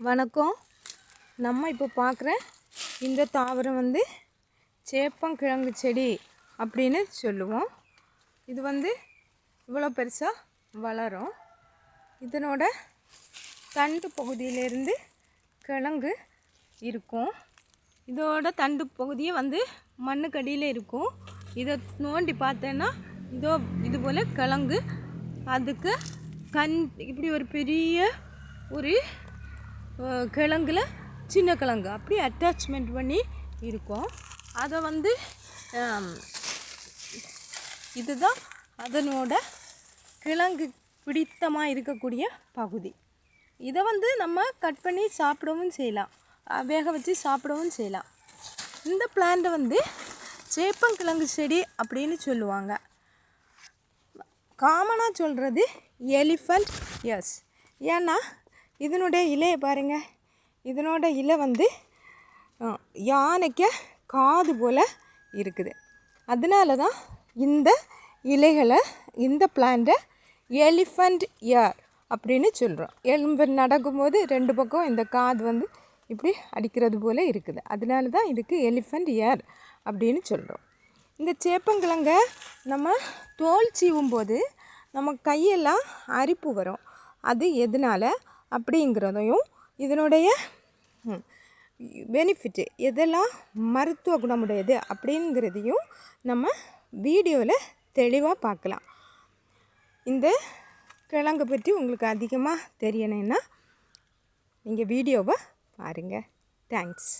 வணக்கம். நம்ம இப்போ பார்க்குற இந்த தாவரம் வந்து சேப்பங்கிழங்கு செடி அப்படின்னு சொல்லுவோம். இது வந்து இவ்வளோ பெருசாக வளரும். இதனோட தண்டு பகுதியிலேருந்து கிழங்கு இருக்கும். இதோட தண்டு பகுதியே வந்து மண்ணுக்கடியில் இருக்கும். இதை நோண்டி பார்த்தேன்னா இது போல் கிழங்கு அதுக்கு இப்படி ஒரு பெரிய ஒரு கிழங்குல சின்ன கிழங்கு அப்படி அட்டாச்மெண்ட் பண்ணி இருக்கும். அதை வந்து இதுதான் அதனோட கிழங்கு பிடித்தமாக இருக்கக்கூடிய பகுதி. இதை வந்து நம்ம கட் பண்ணி சாப்பிடவும் செய்யலாம், வேக வச்சு சாப்பிடவும் செய்யலாம். இந்த பிளான்ட்டை வந்து சேப்பங்கிழங்கு செடி அப்படின்னு சொல்லுவாங்க. காமனாக சொல்கிறது எலிஃபண்ட் இயர்ஸ். ஏன்னா இதனுடைய இலையை பாருங்கள். இதனோட இலை வந்து யானைக்கு காது போல் இருக்குது. அதனால தான் இந்த இலைகளை இந்த பிளான்ட்டை எலிஃபண்ட் இயர் அப்படின்னு சொல்கிறோம். எலும்பு நடக்கும்போது ரெண்டு பக்கம் இந்த காது வந்து இப்படி அடிக்கிறது போல் இருக்குது. அதனால தான் இதுக்கு எலிஃபண்ட் இயர் அப்படின்னு சொல்கிறோம். இந்த சேப்பங்கிழங்கை நம்ம தோல் சீவும் போது நம்ம கையெல்லாம் அரிப்பு வரும். அது எதனால் அப்படிங்கிறதையும் இதனுடைய பெனிஃபிட்டு எதெல்லாம் மருத்துவ குணமுடையது அப்படிங்கிறதையும் நம்ம வீடியோவில் தெளிவாக பார்க்கலாம். இந்த கிழங்கை பற்றி உங்களுக்கு அதிகமாக தெரியணும்னா நீங்கள் வீடியோவை பாருங்கள். தேங்க்ஸ்.